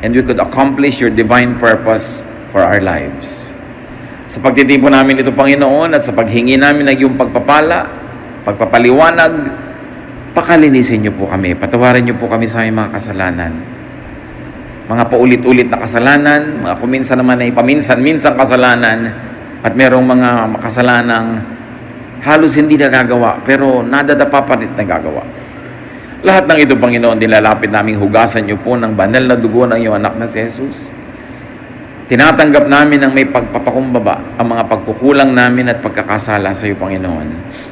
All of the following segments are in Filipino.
and we could accomplish your divine purpose for our lives. Sa pagtitipon namin ito, Panginoon, at sa paghingi namin ng iyong pagpapala, pagpapaliwanag, pakalinisin niyo po kami, patawarin niyo po kami sa aming mga kasalanan. Mga paulit-ulit na kasalanan, mga kuminsan naman ay paminsan-minsan kasalanan, at merong mga makasalanang halos hindi nagagawa, pero nadadapa pa rin nagagawa. Lahat ng ito, Panginoon, nilalapit naming hugasan niyo po ng banal na dugo ng iyong anak na si Jesus. Tinatanggap namin ng may pagpapakumbaba ang mga pagkukulang namin at pagkakasala sa iyo, Panginoon.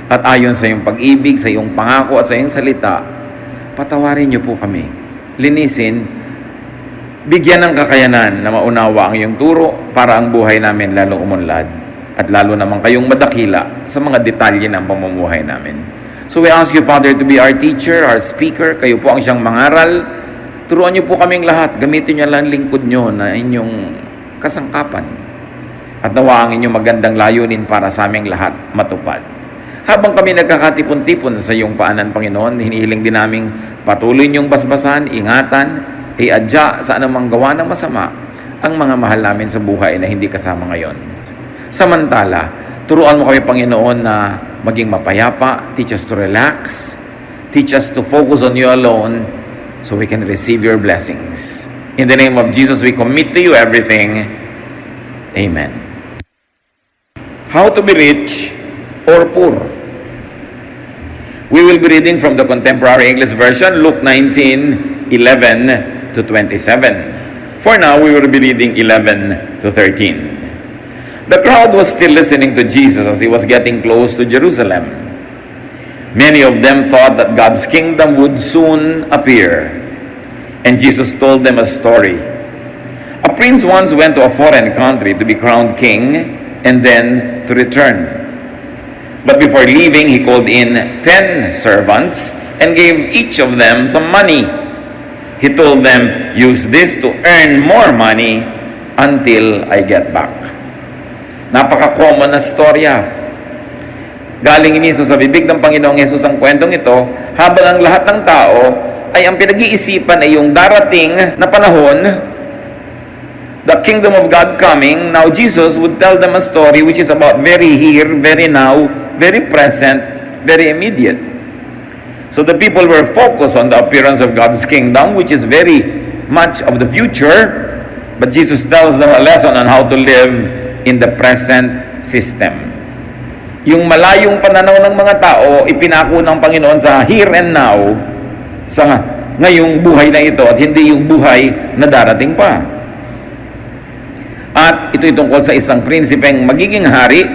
At ayon sa iyong pag-ibig, sa iyong pangako at sa iyong salita, patawarin niyo po kami. Linisin, bigyan ng kakayanan na maunawa ang iyong turo para ang buhay namin lalong umunlad at lalo naman kayong madakila sa mga detalye ng pamumuhay namin. So we ask you, Father, to be our teacher, our speaker. Kayo po ang siyang mangaral. Turuan niyo po kaming lahat. Gamitin niyo lang lingkod niyo na inyong kasangkapan. At nawa ang inyong magandang layunin para sa aming lahat matupad. Habang kami nagkakatipon-tipon sa iyong paanan, Panginoon, hinihiling din naming patuloy niyong basbasan, ingatan, iadya sa anumang gawa ng masama ang mga mahal namin sa buhay na hindi kasama ngayon. Samantala, turuan mo kami, Panginoon, na maging mapayapa, teach us to relax, teach us to focus on you alone so we can receive your blessings. In the name of Jesus, we commit to you everything. Amen. How to be rich or poor? We will be reading from the Contemporary English Version, Luke 19:11 to 27. For now, we will be reading 11 to 13. The crowd was still listening to Jesus as he was getting close to Jerusalem. Many of them thought that God's kingdom would soon appear. And Jesus told them a story. A prince once went to a foreign country to be crowned king and then to return. But before leaving, he called in 10 servants and gave each of them some money. He told them, "Use this to earn more money until I get back." Napaka-common na storya. Galing mismo sa bibig ng Panginoong Hesus ang kwentong ito, habang ang lahat ng tao ay ang pinag-iisipan ay yung darating na panahon, the kingdom of God coming. Now Jesus would tell them a story which is about very here, very now, very present, very immediate. So the people were focused on the appearance of God's kingdom, which is very much of the future, but Jesus tells them a lesson on how to live in the present system. Yung malayong pananaw ng mga tao, ipinako ng Panginoon sa here and now, sa ngayong buhay na ito at hindi yung buhay na darating pa. At ito'y tungkol sa isang prinsipeng magiging hari.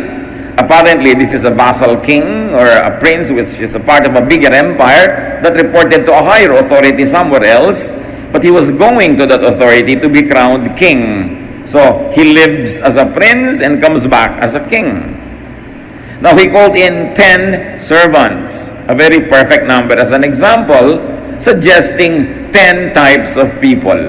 Apparently, this is a vassal king or a prince which is a part of a bigger empire that reported to a higher authority somewhere else, but he was going to that authority to be crowned king. So, he lives as a prince and comes back as a king. Now, he called in 10 servants, a very perfect number as an example, suggesting 10 types of people.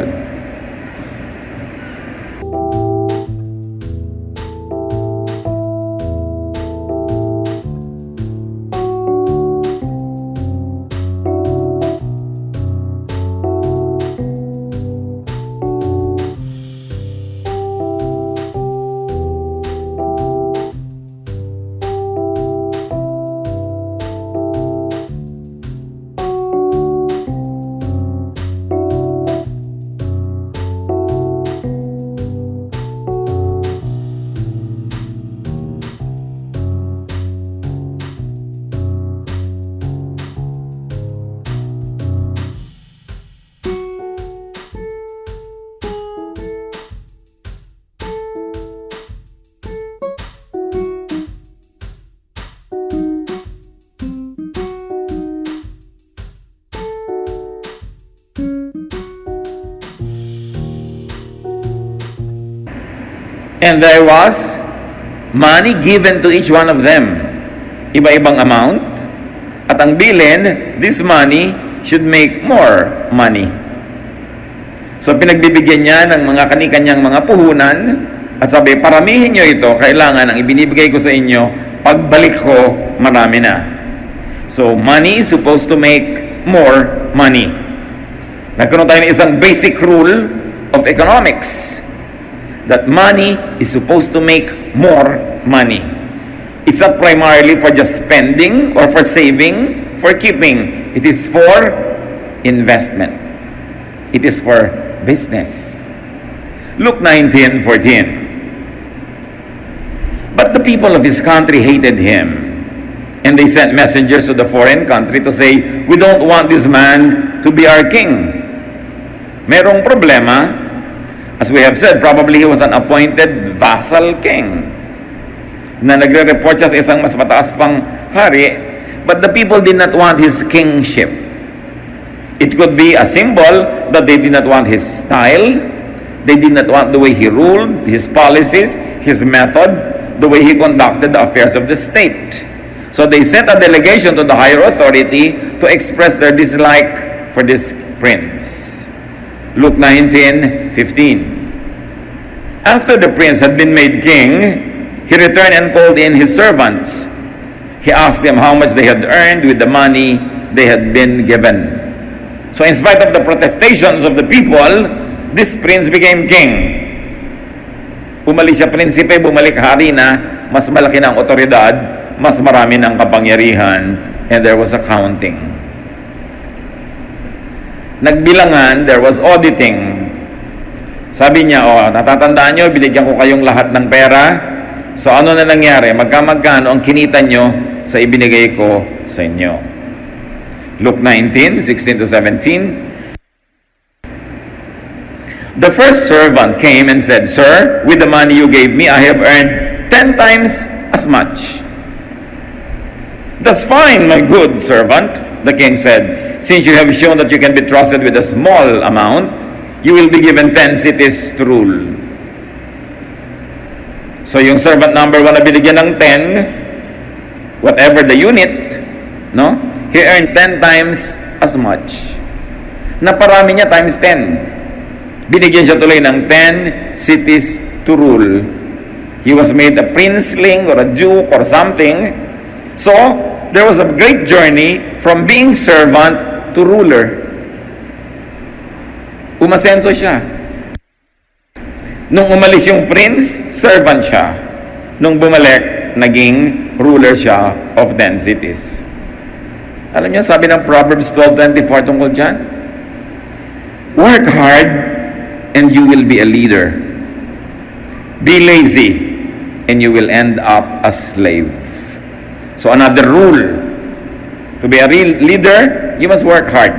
And there was money given to each one of them. Iba-ibang amount. At ang bilin, this money should make more money. So pinagbibigyan niya ng mga kani-kanyang mga puhunan at sabi, paramihin nyo ito, kailangan ang ibinibigay ko sa inyo, pagbalik ko, marami na. So money is supposed to make more money. Nagkaroon tayo ng isang basic rule of economics, that money is supposed to make more money. It's not primarily for just spending or for saving, for keeping. It is for investment. It is for business. Luke 19:14. But the people of his country hated him, and they sent messengers to the foreign country to say, "We don't want this man to be our king." Merong problema. As we have said, probably he was an appointed vassal king na nagre-report siya sa isang mas mataas pang hari, but the people did not want his kingship. It could be a symbol that they did not want his style, they did not want the way he ruled, his policies, his method, the way he conducted the affairs of the state. So they sent a delegation to the higher authority to express their dislike for this prince. Luke 19:15. After the prince had been made king, he returned and called in his servants. He asked them how much they had earned with the money they had been given. So in spite of the protestations of the people, this prince became king. Umalis siya prinsipe, bumalik hari na mas malaki ng otoridad, mas marami ng kapangyarihan, and there was accounting. Nagbilangan, there was auditing. Sabi niya, natatandaan nyo, binigyan ko kayong lahat ng pera. So ano na nangyari? Magkano ang kinita nyo sa ibinigay ko sa inyo? Luke 19:16-17. The first servant came and said, "Sir, with the money you gave me, I have earned 10 times as much." "That's fine, my good servant," the king said. "Since you have shown that you can be trusted with a small amount, you will be given 10 cities to rule." So yung servant number 1 na binigyan ng 10, whatever the unit, no? He earned 10 times as much. Naparami niya times 10. Binigyan siya tuloy ng 10 cities to rule. He was made a princeling or a duke or something. So, there was a great journey from being servant to ruler. Umasenso siya. Nung umalis yung prince, servant siya. Nung bumalik, naging ruler siya of 10 cities. Alam niyo, sabi ng Proverbs 12:24 tungkol dyan, work hard and you will be a leader. Be lazy and you will end up a slave. So another rule, to be a real leader, you must work hard.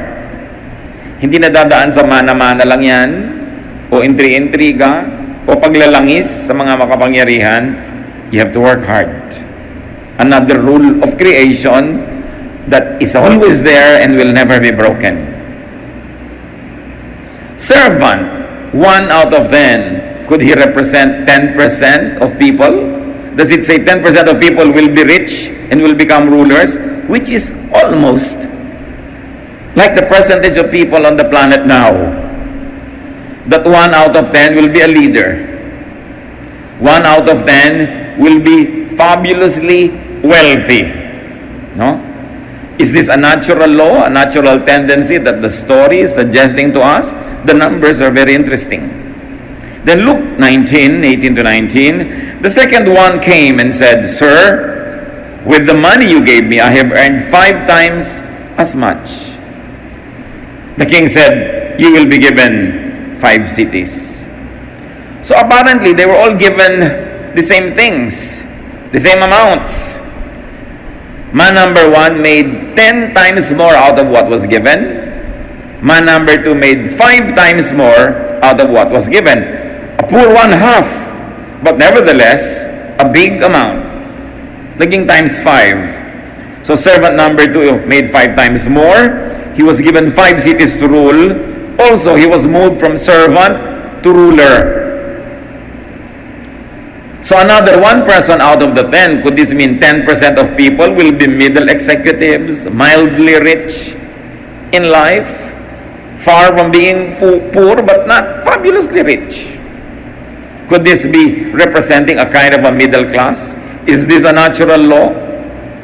Hindi nadadaan sa mana-mana lang yan, o intri-intriga, o paglalangis sa mga makapangyarihan. You have to work hard. Another rule of creation that is always there and will never be broken. Servant, 1 out of 10, could he represent 10% of people? Does it say 10% of people will be rich and will become rulers? Which is almost like the percentage of people on the planet now. That 1 out of 10 will be a leader. 1 out of 10 will be fabulously wealthy. No? Is this a natural law, a natural tendency that the story is suggesting to us? The numbers are very interesting. Then Luke 19:18-19, the second one came and said, "Sir, with the money you gave me, I have earned 5 times as much." The king said, "You will be given 5 cities." So apparently, they were all given the same things, the same amounts. Man number 1 made 10 times more out of what was given. Man number 2 made 5 times more out of what was given. A poor one half, but nevertheless, a big amount. Naging times 5. So servant number 2 made 5 times more. He was given 5 cities to rule. Also, he was moved from servant to ruler. So another 1 person out of the 10, could this mean 10% of people will be middle executives, mildly rich in life, far from being poor but not fabulously rich? Could this be representing a kind of a middle class? Is this a natural law,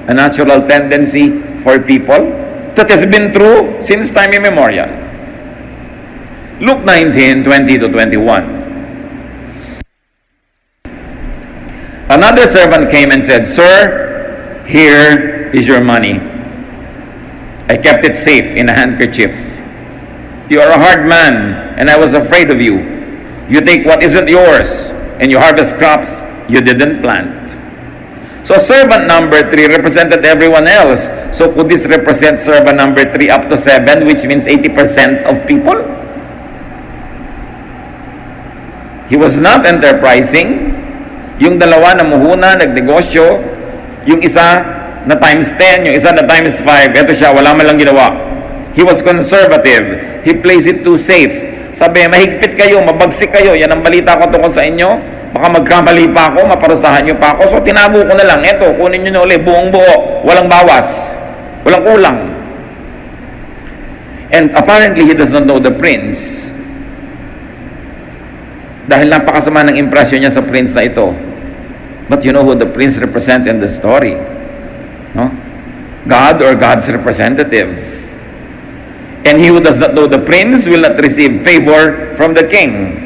a natural tendency for people that has been true since time immemorial? Luke 19:20 to 21. Another servant came and said, "Sir, here is your money. I kept it safe in a handkerchief. You are a hard man, and I was afraid of you. You take what isn't yours, and you harvest crops you didn't plant." So servant number 3 represented everyone else. So could this represent servant number 3 up to 7, which means 80% of people? He was not enterprising. Yung dalawa na muhuna, nagnegosyo. Yung isa na times 10, yung isa na times 5. Ito siya, wala man lang ginawa. He was conservative. He plays it too safe. Sabi, mahigpit kayo, mabagsik kayo. Yan ang balita ko tungkol sa inyo. Baka magkamali pa ako, maparusahan nyo pa ako. So tinago ko na lang. Eto, kunin nyo na ulit, buong buo. Walang bawas. Walang kulang. And apparently, he does not know the prince. Dahil napakasama ng impression niya sa prince na ito. But you know who the prince represents in the story? No? God or God's representative. And he who does not know the prince will not receive favor from the king.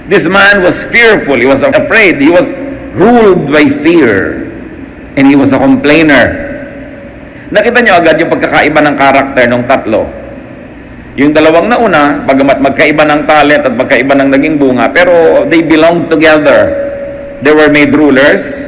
This man was fearful. He was afraid. He was ruled by fear. And he was a complainer. Nakita niyo agad yung pagkakaiba ng karakter ng tatlo. Yung dalawang nauna, bagamat magkaiba ng talent at magkaiba ng naging bunga, pero they belonged together. They were made rulers.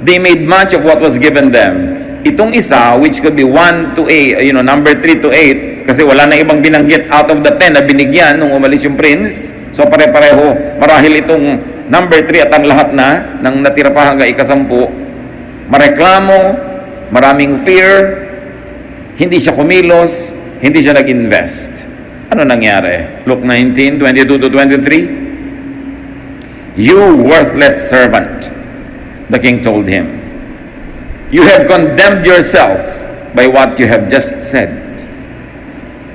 They made much of what was given them. Itong isa, which could be 1 to 8, number 3 to 8, kasi wala na ibang binanggit out of the 10 na binigyan nung umalis yung prince. So pare-pareho. Marahil itong number 3 at ang lahat na, ng natira pa hanggang ika-10, mareklamo, maraming fear, hindi siya kumilos, hindi siya nag-invest. Ano nangyari? Luke 19:22 to 23. "You worthless servant," the king told him, "you have condemned yourself by what you have just said.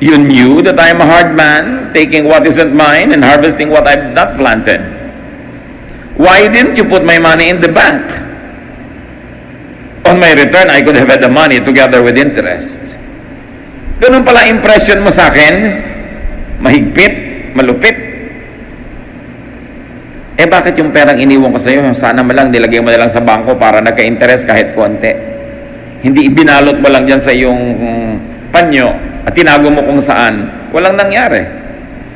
You knew that I am a hard man, taking what isn't mine and harvesting what I've not planted. Why didn't you put my money in the bank? On my return, I could have had the money together with interest." Ganun pala impression mo sa akin? Mahigpit? Malupit? Bakit yung perang iniwan ko sa iyo, sana malang nilagay mo na lang sa bangko para nagka-interest kahit konti? Hindi ibinalot mo lang dyan sa iyong panyo at tinago mo kung saan. Walang nangyari.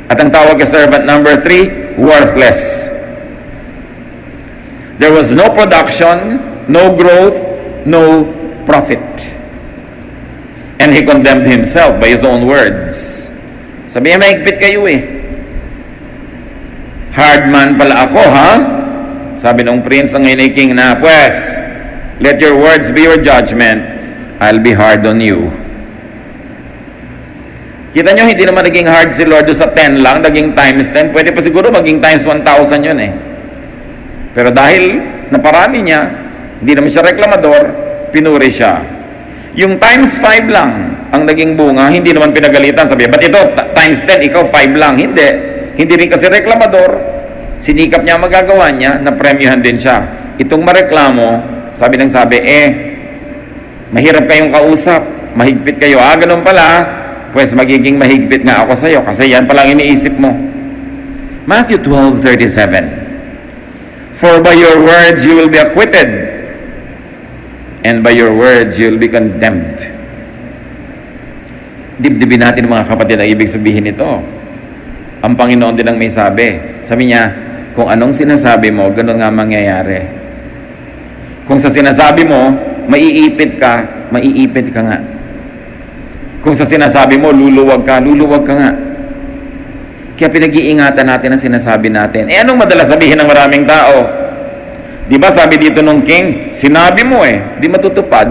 At ang tawag kay servant number 3, worthless. There was no production, no growth, no profit. And he condemned himself by his own words. Sabi niya, mahigpit kayo eh. Hard man pala ako, ha? Sabi ng prince ng ngayon king na, "Pues, let your words be your judgment. I'll be hard on you." Kita nyo, hindi naman naging hard si Lord sa 10 lang, naging times 10. Pwede pa siguro maging times 1,000 yun eh. Pero dahil naparami niya, hindi naman siya reklamador, pinuri siya. Yung times 5 lang ang naging bunga, hindi naman pinagalitan. Sabi, ba't ito times 10, ikaw 5 lang? Hindi rin kasi reklamador. Sinikap niya magagawa niya, na premyuhan din siya. Itong mareklamo, sabi, mahirap kayong kausap, mahigpit kayo. Ganun pala, pues magiging mahigpit nga ako sa iyo kasi yan palang iniisip mo. Matthew 12:37. "For by your words you will be acquitted, and by your words you will be condemned." Dibdibin natin mga kapatid ang ibig sabihin nito. Ang Panginoon din ang may sabi. Sabi niya, kung anong sinasabi mo, ganun nga mangyayari. Kung sa sinasabi mo, maiipit ka nga. Kung sa sinasabi mo, luluwag ka nga. Kaya pinag-iingatan natin ang sinasabi natin. Anong madalas sabihin ng maraming tao? Di ba sabi dito nung king, sinabi mo di matutupad.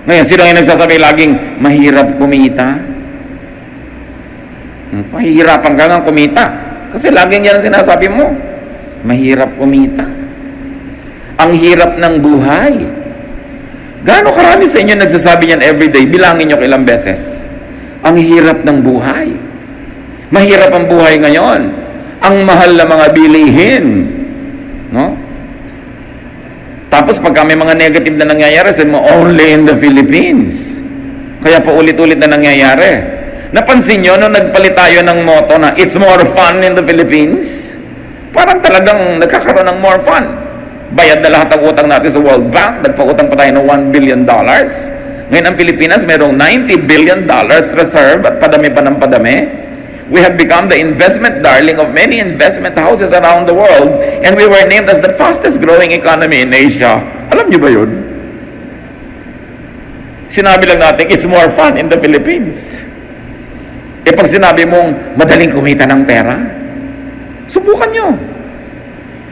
Ngayon, sino yung nagsasabi laging, mahirap kumita? Mahihirapan ka nga kumita. Kasi laging yan ang sinasabi mo. Mahirap kumita. Ang hirap ng buhay. Gaano karami sa inyo nagsasabi niyan everyday? Bilangin nyo ilang beses. Ang hirap ng buhay. Mahirap ang buhay ngayon. Ang mahal na mga bilihin. No? Tapos pagka may mga negative na nangyayari, sabi mo, only in the Philippines. Kaya pa ulit-ulit na nangyayari. Napansin nyo nung nagpalit tayo ng motto na it's more fun in the Philippines? Parang talagang nagkakaroon ng more fun. Bayad na lahat ang utang natin sa World Bank, nagpautang pa tayo ng $1 billion. Ngayon ang Pilipinas mayroong $90 billion reserve at padami pa ng padami. We have become the investment darling of many investment houses around the world, and we were named as the fastest growing economy in Asia. Alam niyo ba yun? Sinabi lang natin, it's more fun in the Philippines. Pag sinabi mong madaling kumita ng pera, subukan nyo.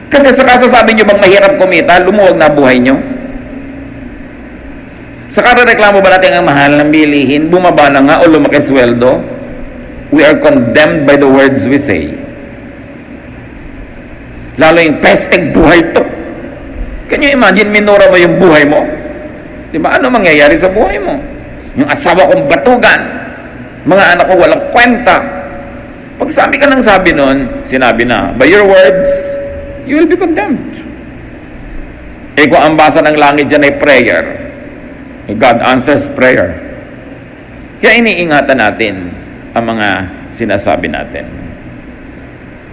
Kasi sa kasasabi nyo bang mahirap kumita, lumuwag na buhay nyo. Sa reklamo ba natin ang mahal ng bilihin, bumaba na nga o lumaki sweldo? We are condemned by the words we say. Lalo yung pestig buhay to. Can you imagine, minura mo yung buhay mo? Diba? Ano mangyayari sa buhay mo? Yung asawa kong batugan, mga anak ko walang kwenta. Pag sabi ka ng sabi nun, sinabi na, by your words, you will be condemned. Kung ang basa ng langit dyan ay prayer, God answers prayer. Kaya iniingatan natin ang mga sinasabi natin.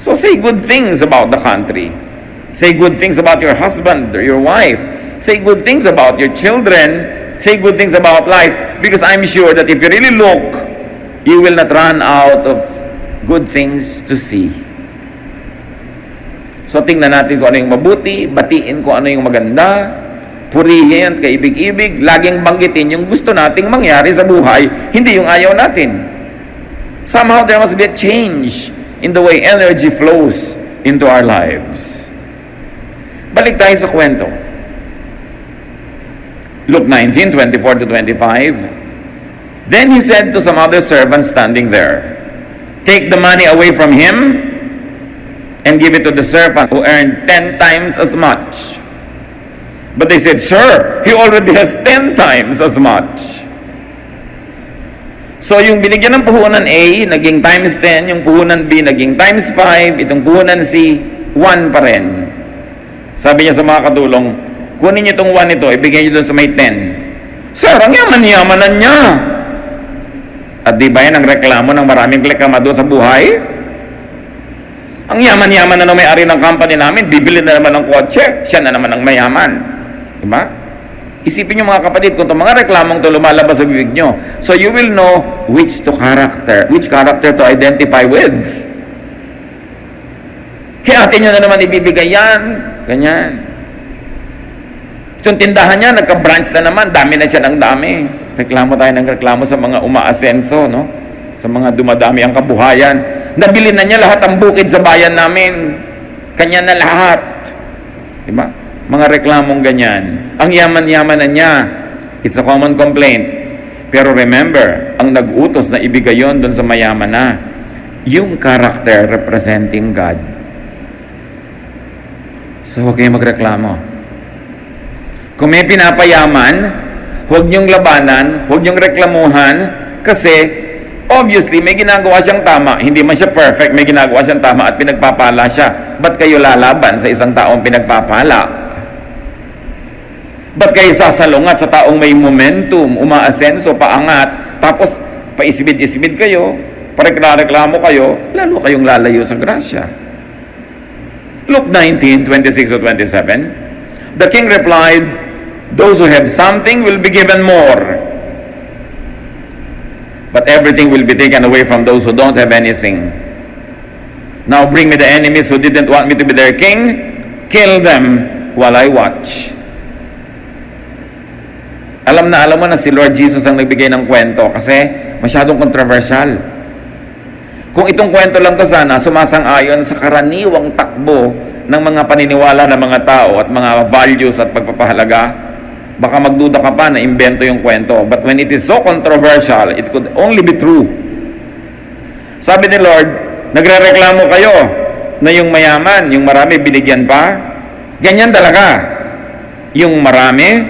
So say good things about the country. Say good things about your husband or your wife. Say good things about your children. Say good things about life. Because I'm sure that if you really look, you will not run out of good things to see. So tingnan natin kung ano yung mabuti, batiin kung ano yung maganda, purihin at kaibig-ibig, laging banggitin yung gusto nating mangyari sa buhay, hindi yung ayaw natin. Somehow there must be a change in the way energy flows into our lives. Balik tayo sa kwento. Luke 19:24-25. Then he said to some other servants standing there, take the money away from him and give it to the servant who earned 10 times as much. But they said, sir, he already has 10 times as much. So yung binigyan ng puhunan A, naging times 10, yung puhunan B, naging times 5, itong puhunan C, 1 pa rin. Sabi niya sa mga katulong, kunin niyo itong 1 ito, ibigay niyo doon sa may 10. Sir, ang yaman-yamanan niya. At di ba yan ang reklamo ng maraming reklamo sa buhay? Ang yaman-yaman na may-ari ng company namin, bibili na naman ng kotse, siya na naman ang mayaman. Diba? Isipin nyo mga kapatid, kung itong mga reklamong ito lumalabas sa bibig nyo, so you will know which character to identify with. Kaya atin nyo na naman ibibigay yan, ganyan. Itong tindahan niya, nagka-branch na naman, dami na siya ng dami. Reklamo tayo ng reklamo sa mga umaasenso, no? Sa mga dumadami ang kabuhayan. Nabili na niya lahat ang bukid sa bayan namin. Kanya na lahat. Diba? Mga reklamong ganyan. Ang yaman-yaman na niya. It's a common complaint. Pero remember, ang nag-utos na ibigay yon doon sa mayaman na, yung character representing God. So huwag kayong magreklamo. Kung may pinapayaman, huwag niyong labanan, huwag niyong reklamuhan, kasi obviously may ginagawa siyang tama. Hindi man siya perfect, may ginagawa siyang tama at pinagpapala siya. Ba't kayo lalaban sa isang taong pinagpapala? Ba't kayo sasalungat sa taong may momentum, umaasenso, paangat, tapos paisibid-isibid kayo, pareklamo kayo, lalo kayong lalayo sa grasya. Luke 19:26-27. The king replied, those who have something will be given more, but everything will be taken away from those who don't have anything. Now bring me the enemies who didn't want me to be their king. Kill them while I watch. Alam mo na si Lord Jesus ang nagbigay ng kwento kasi masyadong controversial. Kung itong kwento lang to sana, sumasang-ayon sa karaniwang takbo ng mga paniniwala ng mga tao at mga values at pagpapahalaga, baka magduda ka pa na imbento yung kwento. But when it is so controversial, it could only be true. Sabi ni Lord, nagrereklamo kayo na yung mayaman, yung marami binigyan pa. Ganyan talaga. Yung marami,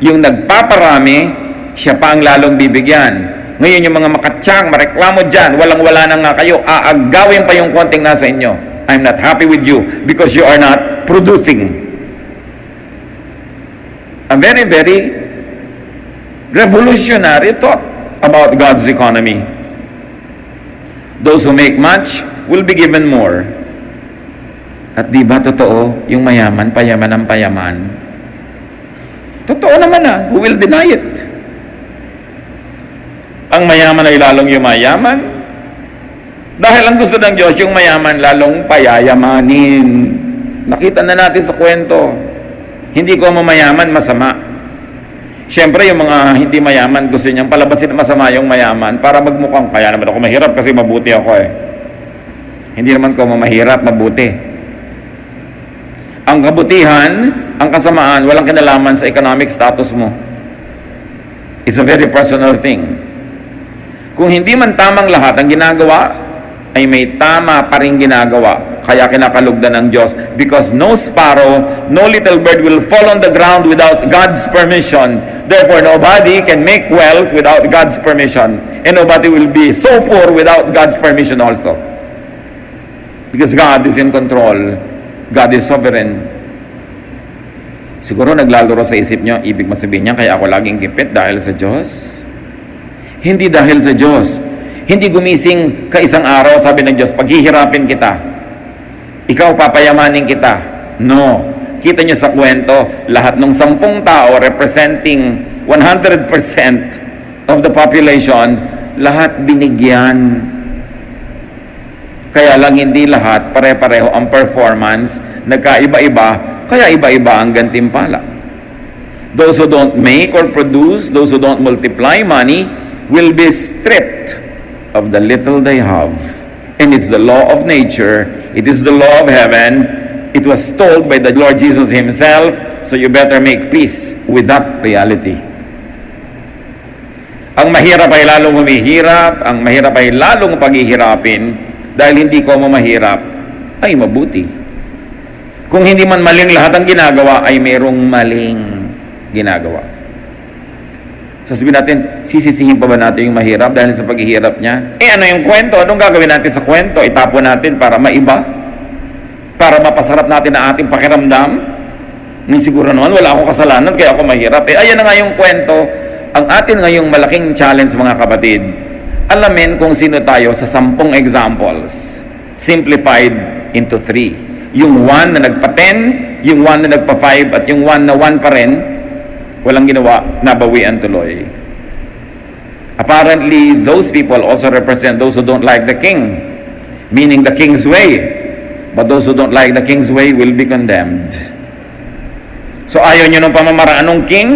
yung nagpaparami, siya pa ang lalong bibigyan. Ngayon yung mga makatsyang, mareklamo dyan, walang-wala na nga kayo, aagawin pa yung konting nasa inyo. I'm not happy with you because you are not producing. A very, very revolutionary thought about God's economy. Those who make much will be given more. At di ba totoo, yung mayaman, payaman ang payaman? Totoo naman who will deny it? Ang mayaman ay lalong yumayaman. Dahil ang gusto ng Diyos, yung mayaman lalong payayamanin. Nakita na natin sa kwento. Hindi ko mamayaman, masama. Siyempre, yung mga hindi mayaman, gusto niyang palabasin na masama yung mayaman para magmukhang, kaya naman ako mahirap kasi mabuti ako Hindi naman ko mahirap, mabuti. Ang kabutihan, ang kasamaan, walang kinalaman sa economic status mo. It's a very personal thing. Kung hindi man tamang lahat ang ginagawa, ay may tama pa rin ginagawa. Kaya kinakalugdan ng Diyos. Because no sparrow, no little bird will fall on the ground without God's permission. Therefore, nobody can make wealth without God's permission. And nobody will be so poor without God's permission also. Because God is in control. God is sovereign. Siguro naglalaro sa isip nyo, ibig masabihin niya, kaya ako laging gipit dahil sa Diyos. Hindi dahil sa Diyos. Hindi gumising ka isang araw, sabi ng Diyos, paghihirapin kita. Ikaw papayamanin kita. No. Kita nyo sa kwento, lahat ng 10 tao representing 100% of the population, lahat binigyan. Kaya lang hindi lahat pare-pareho ang performance, nagkaiba-iba, kaya iba-iba ang gantimpala. Those who don't make or produce, those who don't multiply money, will be stripped of the little they have. And it's the law of nature. It is the law of heaven. It was told by the Lord Jesus Himself, so you better make peace with that reality. Ang mahirap ay lalong humihirap, ang mahirap ay lalong paghihirapin, dahil hindi ko mamahirap, ay mabuti. Kung hindi man maling lahat ang ginagawa, ay mayroong maling ginagawa. Sasabihin natin, sisisihin pa ba natin yung mahirap dahil sa paghihirap niya? Ano yung kwento? Anong gagawin natin sa kwento? Itapon natin para maiba? Para mapasarap natin ang ating pakiramdam? Siguro naman, wala akong kasalanan, kaya ako mahirap. Ayan na nga yung kwento. Ang atin ngayong malaking challenge, mga kapatid, alamin kung sino tayo sa 10 examples. Simplified into 3. Yung 1 na nagpa-10, yung 1 na nagpa-5, at yung 1 na 1 pa rin, walang ginawa, nabawian tuloy. Apparently, those people also represent those who don't like the king, meaning the king's way. But those who don't like the king's way will be condemned. So ayaw nyo ng pamamaraan ng king?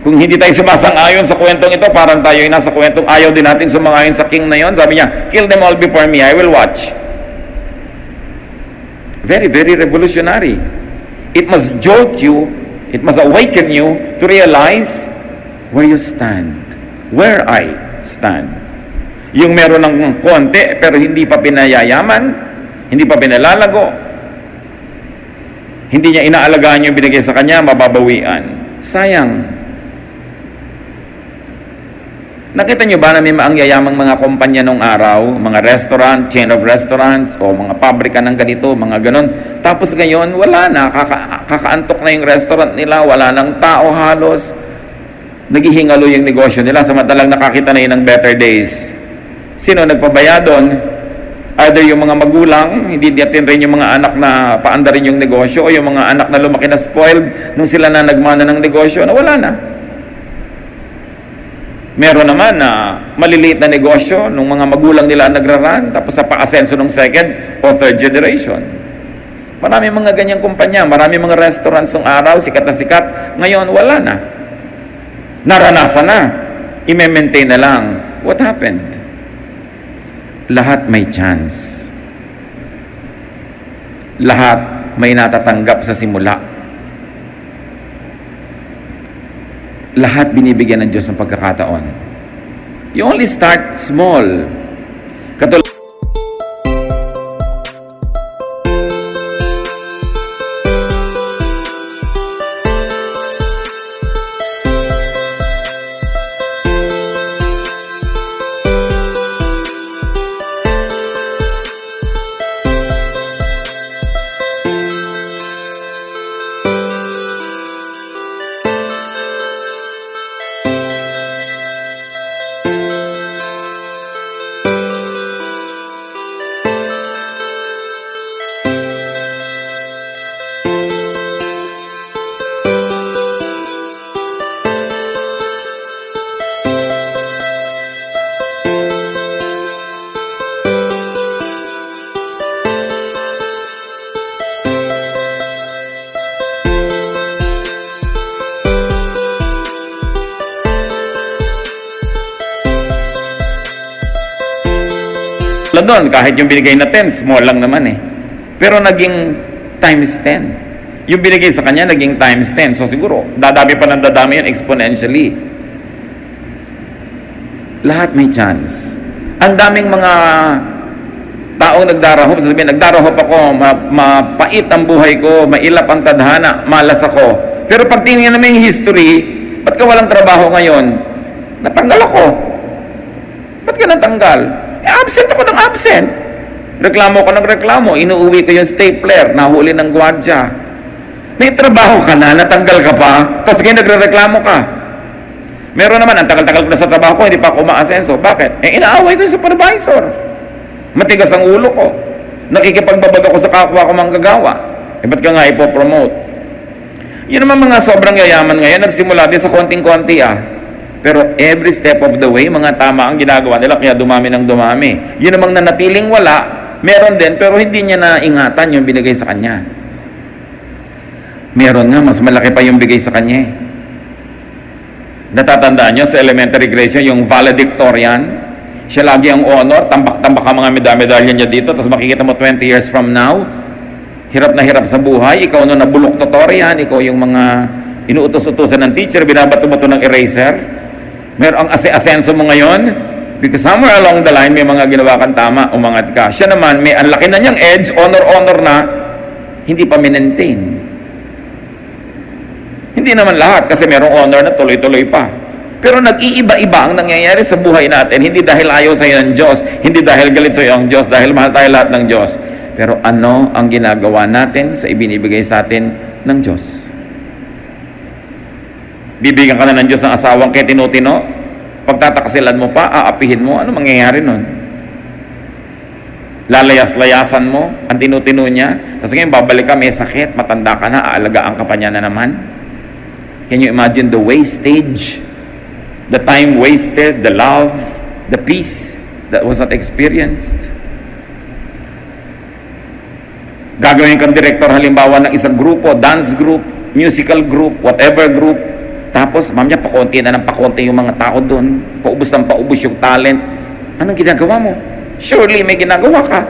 Kung hindi tayo sumasang-ayon sa kwentong ito, parang tayo ay nasa kwentong ayaw din natin sumang-ayon sa king na yon. Sabi niya, kill them all before me, I will watch. Very, very revolutionary. It must jolt you, it must awaken you to realize where you stand, where I stand. Yung meron ng konti pero hindi pa pinayayaman, hindi pa pinalalago, hindi niya inaalagaan yung binigay sa kanya, mababawian. Sayang. Nakita nyo ba na may maangyayamang mga kumpanya nung araw, mga restaurant, chain of restaurants, o mga pabrika ng ganito, mga ganon. Tapos ngayon, wala na, kakaantok na yung restaurant nila, wala nang tao halos. Naghihingalo yung negosyo nila, samantalang nakakita na yun ng better days. Sino nagpabaya doon? Either yung mga magulang, hindi natin rin yung mga anak na paanda rin yung negosyo, o yung mga anak na lumaki na spoiled, nung sila na nagmana ng negosyo, na wala na. Meron naman na maliliit na negosyo nung mga magulang nila nagraran, tapos sa pa-asenso ng second o third generation. Marami mga ganyang kumpanya, marami mga restaurants ng araw, sikat na sikat. Ngayon, wala na. Naranasan na. I-maintain na lang. What happened? Lahat may chance. Lahat may natatanggap sa simula. Lahat binibigyan ng Diyos ng pagkakataon. You only start small. Katulad tatlo doon, kahit yung binigay na 10, small lang naman eh. Pero naging times 10. Yung binigay sa kanya, naging times 10. So siguro, dadami pa ng dadami yun exponentially. Lahat may chance. Ang daming mga taong nagdarahop, sasabihin, nagdarahop ako, mapait ang buhay ko, mailap ang tadhana, malas ako. Pero pag tingnan namin yung history, ba't ka walang trabaho ngayon? Natanggal ako. Ba't ka natanggal? Absent ako ng absent. Reklamo ko ng reklamo, inuuwi ko yung stapler, nahuli ng gwardiya. May trabaho ka na, natanggal ka pa, tapos kayo nagre-reklamo ka. Meron naman, ang tagal-tagal ko na sa trabaho ko, hindi pa ako umaasenso. Bakit? Inaaway ko yung supervisor. Matigas ang ulo ko. Nakikipagbabag ako sa kapwa ko manggagawa. Ba't ka nga ipopromote? Yun naman mga sobrang yayaman ngayon, nagsimula din sa konting-konti Pero every step of the way, mga tama ang ginagawa nila, kaya dumami ng dumami. Yun namang nanatiling wala, meron din, pero hindi niya naingatan yung binigay sa kanya. Meron nga, mas malaki pa yung bigay sa kanya Natatandaan nyo sa elementary grade siya, yung valedictorian, siya lagi ang honor, tambak-tambak ang mga medalya niya dito, tapos makikita mo 20 years from now, hirap na hirap sa buhay, ikaw no nabulok tutorian, ikaw yung mga inuutos-utosan ng teacher, binabato-bato ng eraser, meron ang asenso mo ngayon, because somewhere along the line, may mga ginawa kang tama, umangat ka. Siya naman, may ang laki na niyang edge, honor na, hindi pa minentain. Hindi naman lahat, kasi merong honor na tuloy-tuloy pa. Pero nag-iiba-iba ang nangyayari sa buhay natin, hindi dahil ayaw sa'yo ng Diyos, hindi dahil galit sa'yo ang Diyos, dahil mahal tayo lahat ng Diyos. Pero ano ang ginagawa natin sa ibinibigay sa atin ng Diyos? Bibigyan ka na ng Diyos ng asawang kay tinutino, pagtatakasilan mo pa, aapihin mo, ano mangyayari nun? Lalayas-layasan mo ang tinutino niya, tapos ngayon babalik ka, may sakit, matanda ka na, aalagaan ka pa niya na naman. Can you imagine the wastage, the time wasted, the love, the peace that was not experienced? Gagawin kang director halimbawa ng isang grupo, dance group, musical group, whatever group, tapos ma'am niya pakonti na ng pakonti yung mga tao doon, paubos ng paubos yung talent. Anong ginagawa mo? Surely may ginagawa ka.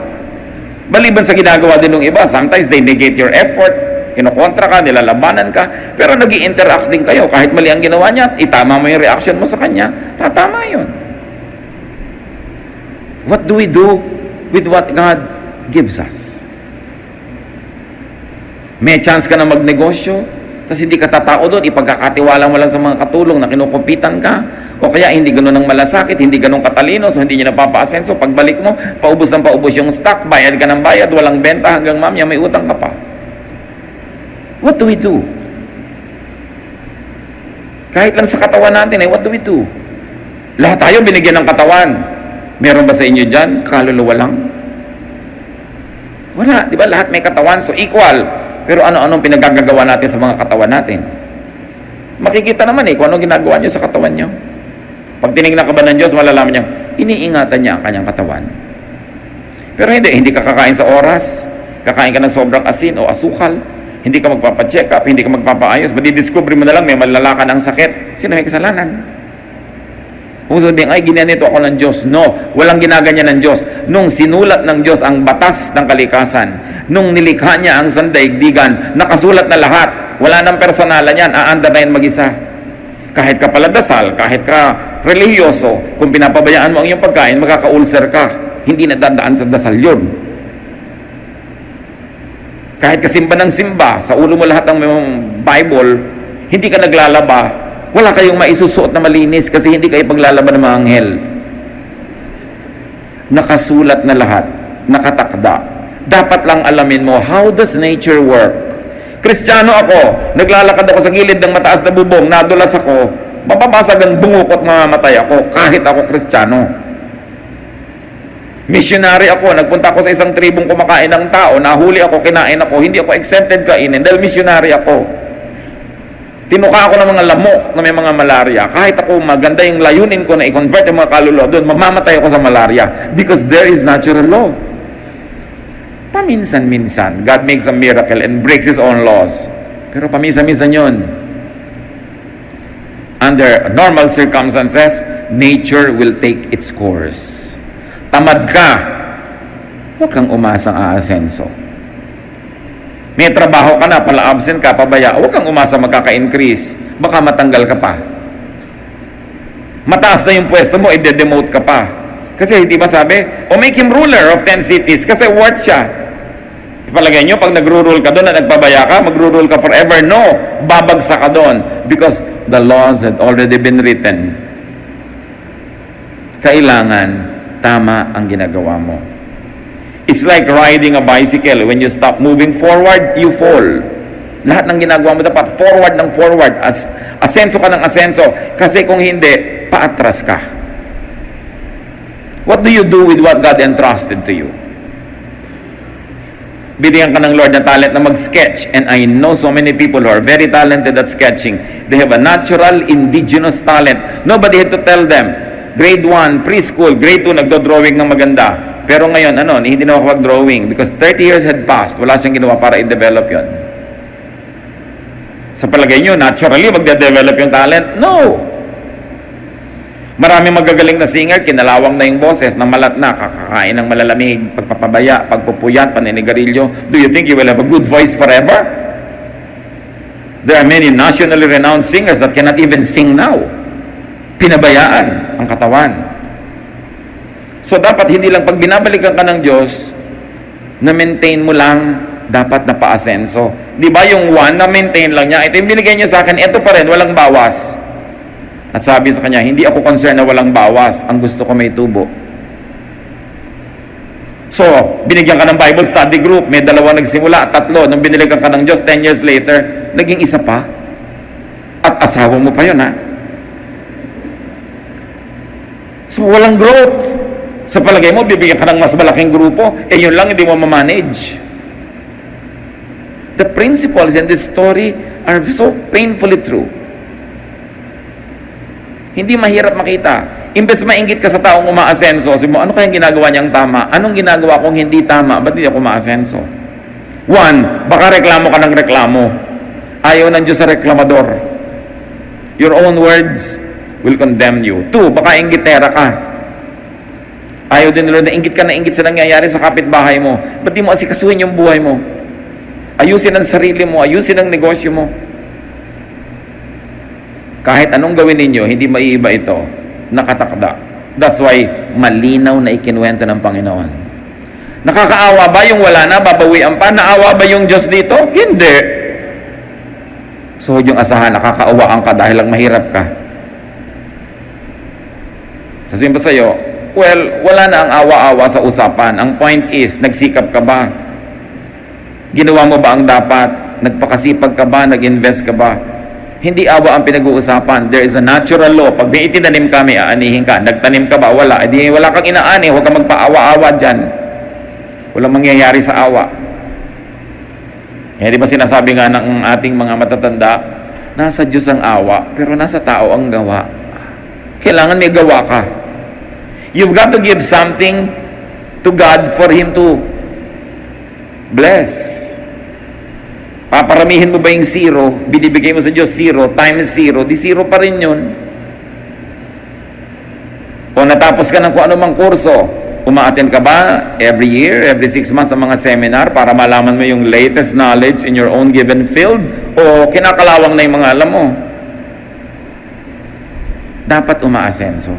Maliban sa ginagawa din ng iba, sometimes they negate your effort, kinokontra ka, nilalabanan ka, pero nag-i-interact din kayo. Kahit mali ang ginawa niya, itama mo yung reaction mo sa kanya, tatama yun. What do we do with what God gives us? May chance ka na magnegosyo, tapos hindi ka tatao doon, ipagkakatiwala mo lang sa mga katulong na kinukumpitan ka, o kaya hindi ganun ang malasakit, hindi ganun katalino, so hindi niya napapa-asenso. Pagbalik mo, paubos ng paubos yung stock, bayad ka ng bayad, walang benta hanggang mamaya may utang ka pa. What do we do? Kahit lang sa katawan natin, what do we do? Lahat tayo binigyan ng katawan. Meron ba sa inyo dyan? Kaluluwa lang? Wala, di ba? Lahat may katawan, so equal. Pero ano-anong pinagagagawa natin sa mga katawan natin? Makikita naman kung anong ginagawa nyo sa katawan nyo. Pag tinignan ka ba ng Diyos, malalaman niya, iniingatan niya ang kanyang katawan. Pero hindi ka kakain sa oras, kakain ka ng sobrang asin o asukal, hindi ka magpapacheck up, hindi ka magpapaayos, madidiscover mo na lang may malalakan ang sakit. Sino may kasalanan? Kung sabihin, ay, ginanito ako ng Diyos. No, walang ginaganyan ng Diyos. Nung sinulat ng Diyos ang batas ng kalikasan, nung nilikha niya ang sandaigdigan, nakasulat na lahat. Wala nang personalan yan, aanda na yan mag-isa. Kahit ka paladasal, kahit ka relihiyoso, kung pinapabayaan mo ang iyong pagkain, magkaka-ulcer ka. Hindi nadadaan sa dasal yun. Kahit kasimba ng simba, sa ulo mo lahat ng Bible, hindi ka naglalaba, wala kayong maisusuot na malinis kasi hindi kayo paglalaban ng mga anghel. Nakasulat na lahat, nakatakda. Dapat lang alamin mo, how does nature work? Kristiyano ako, naglalakad ako sa gilid ng mataas na bubong, nadulas ako, mababasag ang bungukot, mamamatay ako, kahit ako Kristiyano. Missionary ako, nagpunta ako sa isang tribong kumakain ng tao, nahuli ako, kinain ako, hindi ako exempted kainin dahil missionary ako. Tinuka ako ng mga lamok na may mga malaria. Kahit ako maganda yung layunin ko na i-convert yung mga kaluluwa doon, mamamatay ako sa malaria because there is natural law. Paminsan-minsan, God makes a miracle and breaks His own laws. Pero paminsan-minsan yun. Under normal circumstances, nature will take its course. Tamad ka, huwag kang umasang aasenso. May trabaho ka na, pala absent ka, pabaya, huwag kang umasa magkaka-increase. Baka matanggal ka pa. Mataas na yung pwesto mo, i-demote ka pa. Kasi hindi ba sabi, make him ruler of 10 cities kasi worth siya. Palagay nyo, pag nagro-rule ka doon at nagpabaya ka, magro-rule ka forever. No, babagsak ka doon because the laws had already been written. Kailangan tama ang ginagawa mo. It's like riding a bicycle. When you stop moving forward, you fall. Lahat ng ginagawa mo dapat forward ng forward. Asenso ka ng asenso. Kasi kung hindi, paatras ka. What do you do with what God entrusted to you? Binigyan ka ng Lord na talent na mag-sketch. And I know so many people who are very talented at sketching. They have a natural, indigenous talent. Nobody had to tell them. Grade 1, preschool, grade 2, nagdo-drawing ng maganda. Pero ngayon, hindi na makapag-drawing because 30 years had passed. Wala siyang ginawa para i-develop yon. Sa palagay nyo, naturally, magde-develop yung talent? No! Maraming magagaling na singer, kinalawang na yung boses, na malat na, kakakain ng malalamig, pagpapabaya, pagpupuyat, paninigarilyo. Do you think you will have a good voice forever? There are many nationally renowned singers that cannot even sing now. Pinabayaan ang katawan. So dapat hindi lang pag binabalikan ka ng Diyos, na-maintain mo lang, dapat na pa-asenso. Di ba yung one, na-maintain lang niya, ito yung binigay niya sa akin, ito pa rin, walang bawas. At sabi sa kanya, hindi ako concerned na walang bawas. Ang gusto ko may tubo. So, binigyan ka ng Bible study group. May 2 nagsimula, 3. Nung biniligan ka ng Diyos, 10 years later, naging isa pa. At asawa mo pa yun, ha? So, walang growth. Sa palagay mo, bibigyan ka ng mas malaking grupo. Yun lang, hindi mo ma-manage. The principles in this story are so painfully true. Hindi mahirap makita. Imbes mainggit ka sa taong umaasenso, sabi mo, ano kayang ginagawa niyang tama? Anong ginagawa kong hindi tama? Ba't hindi ako umaasenso? 1, baka reklamo ka ng reklamo. Ayaw ng Diyos sa reklamador. Your own words will condemn you. 2, baka inggitera ka. Ayaw din nila na inggit ka na inggit sa nangyayari sa kapitbahay mo. Ba't di mo asikasuhin yung buhay mo? Ayusin ang sarili mo, ayusin ang negosyo mo. Kahit anong gawin ninyo, hindi maiiba ito. Nakatakda. That's why, malinaw na ikinuwento ng Panginoon. Nakakaawa ba yung wala na, babawian pa? Naawa ba yung Diyos dito? Hindi. So, yung asahan, nakakaawaan ka dahil lang mahirap ka. Sabihin ba sa'yo, well, wala na ang awa-awa sa usapan. Ang point is, nagsikap ka ba? Ginawa mo ba ang dapat? Nagpakasipag ka ba? Nag-invest ka ba? Hindi awa ang pinag-uusapan. There is a natural law. Pag may itinanim ka, may aanihin ka. Nagtanim ka ba? Wala. Di wala kang inaani. Huwag kang magpaawa-awa dyan. Walang mangyayari sa awa. Di ba sinasabi nga ng ating mga matatanda, nasa Diyos ang awa, pero nasa tao ang gawa. Kailangan may gawa ka. You've got to give something to God for Him to bless. Paparamihin mo ba yung 0? Binibigay mo sa Diyos 0 times 0, di 0 pa rin yun. O natapos ka ng kung anumang kurso, umaattend ka ba every year, every 6 months sa mga seminar para malaman mo yung latest knowledge in your own given field? O kinakalawang na yung mga alam mo? Dapat umaasenso.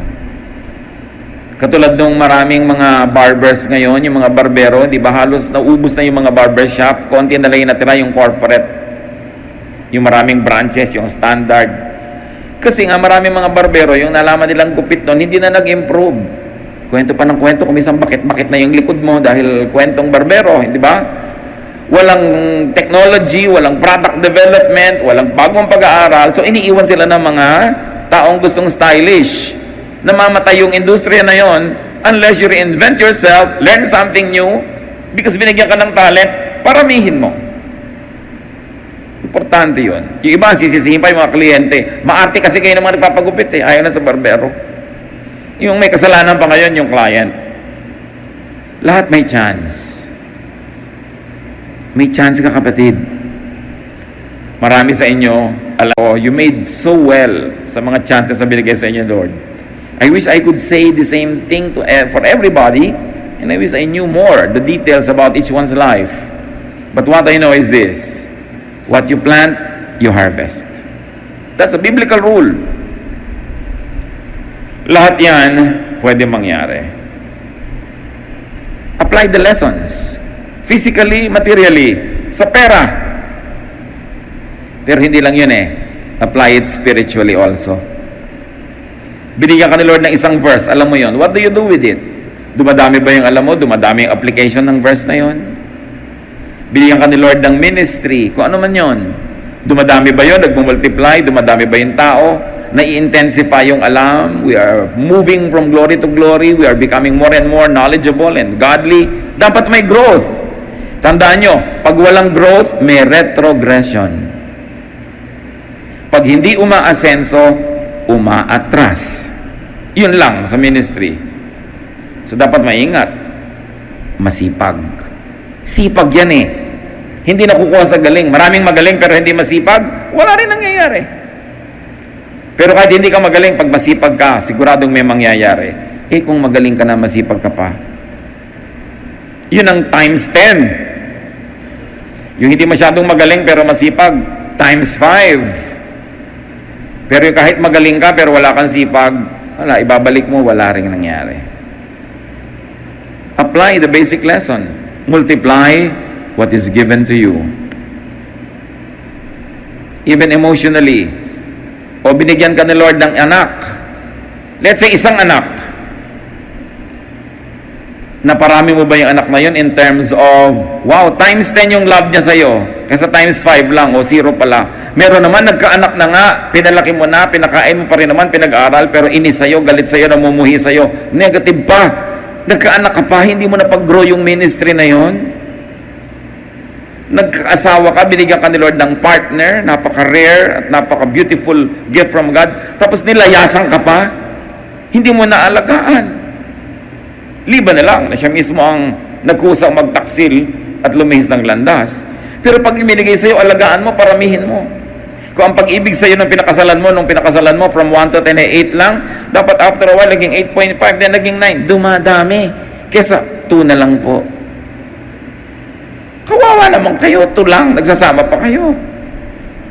Katulad nung maraming mga barbers ngayon, yung mga barbero, di ba halos naubos na yung mga barbershop, konti na lang yung natira yung corporate, yung maraming branches, yung standard. Kasi nga maraming mga barbero, yung nalaman nilang gupit nun, hindi na nag-improve. Kwento pa ng kwento, kumisang bakit na yung likod mo dahil kwentong barbero, di ba? Walang technology, walang product development, walang bagong pag-aaral, so iniiwan sila ng mga taong gustong stylish. Namamatay yung industriya na yon unless you reinvent yourself, learn something new, because binigyan ka ng talent, paramihin mo. Importante yun. Yung iba, sisisihin pa yung mga kliyente. Maarte kasi kayo naman nagpapagupit ayaw na sa barbero. Yung may kasalanan pa ngayon, yung client. Lahat may chance. May chance ka, kapatid. Marami sa inyo, alam ko, you made so well sa mga chances na binigay sa inyo, Lord. I wish I could say the same thing for everybody, And I wish I knew more, the details about each one's life. But what I know is this: what you plant, you harvest. That's a biblical rule. Lahat yan pwede mangyari. Apply the lessons. Physically, materially, sa pera. Pero hindi lang yun Apply it spiritually also. Binigyan ka ni Lord ng isang verse, alam mo yun. What do you do with it? Dumadami ba yung alam mo? Dumadami yung application ng verse na yun? Binigyan ka ni Lord ng ministry, kung ano man yun. Dumadami ba yun? Nagmumultiply? Dumadami ba yung tao? Nai-intensify yung alam? We are moving from glory to glory. We are becoming more and more knowledgeable and godly. Dapat may growth. Tandaan nyo, pag walang growth, may retrogression. Pag hindi umaasenso, umaatras. Yun lang sa ministry. So dapat maingat. Masipag. Sipag yan Hindi nakukuha sa galing. Maraming magaling pero hindi masipag, wala rin nangyayari. Pero kahit hindi ka magaling, pag masipag ka, siguradong may mangyayari. Kung magaling ka na, masipag ka pa, yun ang times 10. Yung hindi masyadong magaling pero masipag, times 5. Pero yung kahit magaling ka pero wala kang sipag, wala, ibabalik mo, wala rin nangyari. Apply the basic lesson. Multiply what is given to you. Even emotionally. O binigyan ka ni Lord ng anak. Let's say isang anak. Naparami mo ba yung anak na yun in terms of, wow, times 10 yung love niya sa'yo. Kaysa times 5 lang o 0 pala. Meron naman, nagkaanak na nga, pinalaki mo na, pinakain mo pa rin naman, pinag-aral, pero inis sa'yo, galit sa'yo, namumuhi sa'yo. Negative pa. Nagkaanak ka pa, hindi mo na pag-grow yung ministry na yun. Nagkaasawa ka, binigyan ka ni Lord ng partner, napaka-rare at napaka-beautiful gift from God, tapos nilayasan ka pa, hindi mo naalagaan. Liba na lang na siya mismo ang nagkusang magtaksil at lumihis ng landas. Pero pag ibinigay sa'yo, alagaan mo, paramihin mo. Kung ang pag-ibig sa'yo nung pinakasalan mo from 1 to 10 ay 8 lang, dapat after a while, naging 8.5, then naging 9. Dumadami. Kesa 2 na lang po. Kawawa naman kayo, 2 lang, nagsasama pa kayo.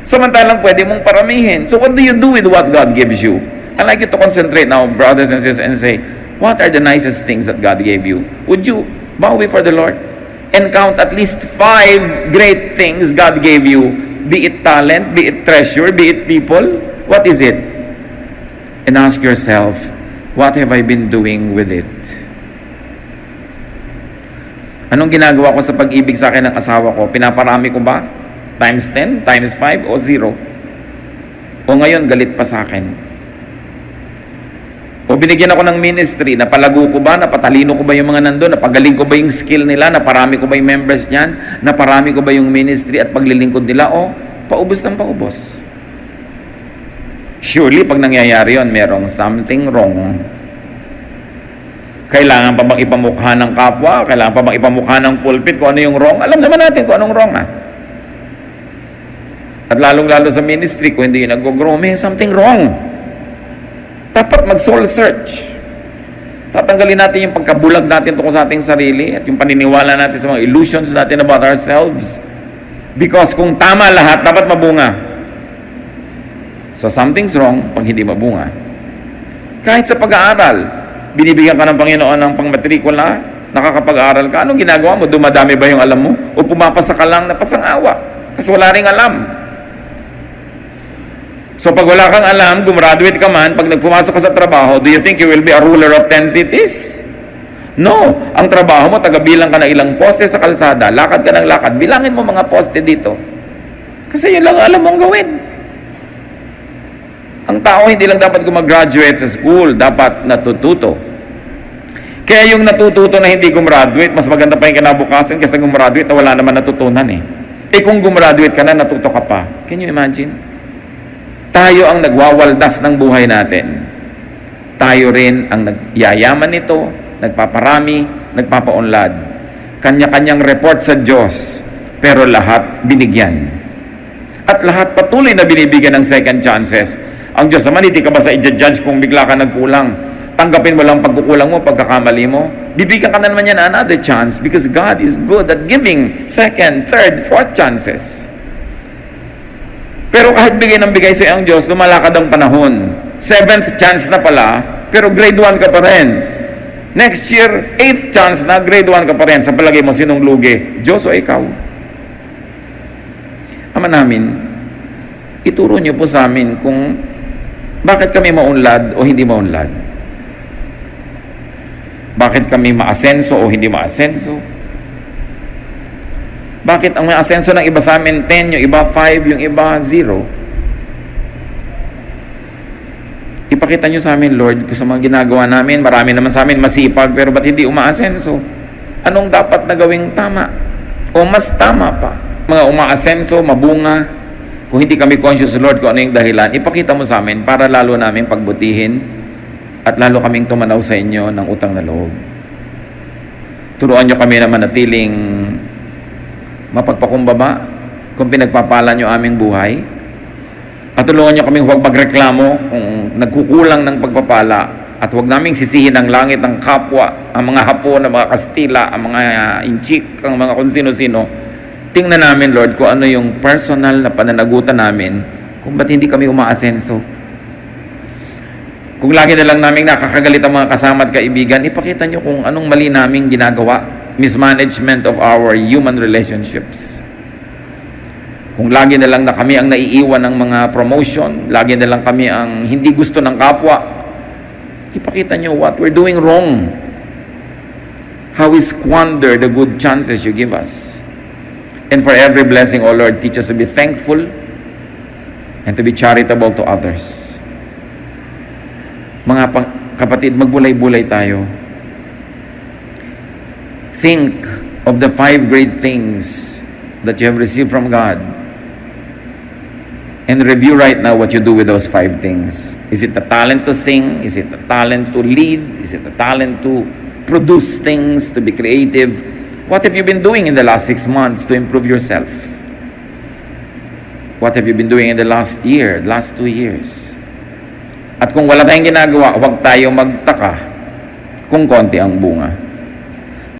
Samantalang pwede mong paramihin. So what do you do with what God gives you? I'd like you to concentrate now, brothers and sisters, and say, what are the nicest things that God gave you? Would you bow before the Lord and count at least 5 great things God gave you? Be it talent, be it treasure, be it people. What is it? And ask yourself, what have I been doing with it? Anong ginagawa ko sa pag-ibig sa akin ng asawa ko? Pinaparami ko ba? Times 10? Times 5? O 0? O ngayon, galit pa sa akin? O binigyan ako ng ministry, napalago ko ba? Napatalino ko ba yung mga nandun? Napagaling ko ba yung skill nila? Naparami ko ba yung members niyan? Naparami ko ba yung ministry at paglilingkod nila? O paubos ng paubos? Surely, pag nangyayari yun, merong something wrong. Kailangan pa bang ipamukha ng kapwa? Kailangan pa bang ipamukha ng pulpit kung ano yung wrong? Alam naman natin kung anong wrong At lalong-lalo sa ministry, kung hindi yung nag-grow, may something wrong. Dapat mag-soul search. Tatanggalin natin yung pagkabulag natin tungkol sa ating sarili at yung paniniwala natin sa mga illusions natin about ourselves. Because kung tama lahat, dapat mabunga. So something's wrong pag hindi mabunga. Kahit sa pag-aaral, binibigyan ka ng Panginoon ng pangmatrikula, nakakapag-aral ka, anong ginagawa mo? Dumadami ba yung alam mo? O pumapasa ka lang na pasangawa? Kasi wala ring alam. So pag wala kang alam, gumraduate ka man, pag nagpumasok ka sa trabaho, do you think you will be a ruler of 10 cities? No. Ang trabaho mo, tagabilang ka ng ilang poste sa kalsada, lakad ka ng lakad, bilangin mo mga poste dito. Kasi yun lang alam mong gawin. Ang tao hindi lang dapat gumraduate sa school, dapat natututo. Kaya yung natututo na hindi gumraduate, mas maganda pa yung kinabukasan kaysa gumraduate na wala naman natutunan kung gumraduate ka na, natuto ka pa. Can you imagine? Tayo ang nagwawaldas ng buhay natin. Tayo rin ang nagyayaman nito, nagpaparami, nagpapaunlad. Kanya-kanyang report sa Diyos, pero lahat binigyan. At lahat patuloy na binibigyan ng second chances. Ang Diyos naman, hindi ka ba sa i-judge kung bigla ka nagkulang? tanggapin mo lang pagkukulang mo, pagkakamali mo. Bibigyan ka na naman yan another chance because God is good at giving second, third, fourth chances. Pero kahit bigay ng bigay sa ang Diyos, lumalakad ang panahon. 7th chance na pala, pero grade 1 ka pa rin. Next year, 8th chance na, grade 1 ka pa rin. Sa palagay mo, sinong lugi? Diyos o ikaw? Ama namin, ituro niyo po sa amin kung bakit kami maunlad o hindi maunlad. Bakit kami maasenso o hindi maasenso? Bakit ang may asenso ng iba sa amin 10, yung iba 5, yung iba 0? Ipakita nyo sa amin, Lord, kung sa mga ginagawa namin, marami naman sa amin masipag, pero ba't hindi umaasenso? Anong dapat na gawing tama? O mas tama pa? Mga umaasenso, mabunga, kung hindi kami conscious, Lord, kung ano yung dahilan, ipakita mo sa amin para lalo namin pagbutihin at lalo kaming tumanaw sa inyo ng utang na loob. Turuan nyo kami na manatiling mapagpakumbaba kung pinagpapala nyo aming buhay. At tulungan nyo kaming huwag magreklamo kung nagkukulang ng pagpapala at huwag naming sisihin ang langit, ang kapwa, ang mga Hapon, ang mga Kastila, ang mga Inchik, ang mga kung sino-sino. Tingnan namin, Lord, kung ano yung personal na pananagutan namin kung ba't hindi kami umaasenso. Kung lagi na lang namin nakakagalit ang mga kasama at kaibigan, ipakita nyo kung anong mali naming ginagawa. Mismanagement of our human relationships. Kung lagi na lang na kami ang naiiwan ng mga promotion, lagi na lang kami ang hindi gusto ng kapwa, ipakita nyo what we're doing wrong. How we squander the good chances you give us. And for every blessing, O Lord, teach us to be thankful and to be charitable to others. Mga kapatid, magbulay-bulay tayo. Think of the 5 great things that you have received from God and review right now what you do with those 5 things. Is it the talent to sing? Is it the talent to lead? Is it the talent to produce things, to be creative? What have you been doing in the last 6 months to improve yourself? What have you been doing in the last year, last 2 years? At kung wala tayong ginagawa, huwag tayo magtaka kung konti ang bunga.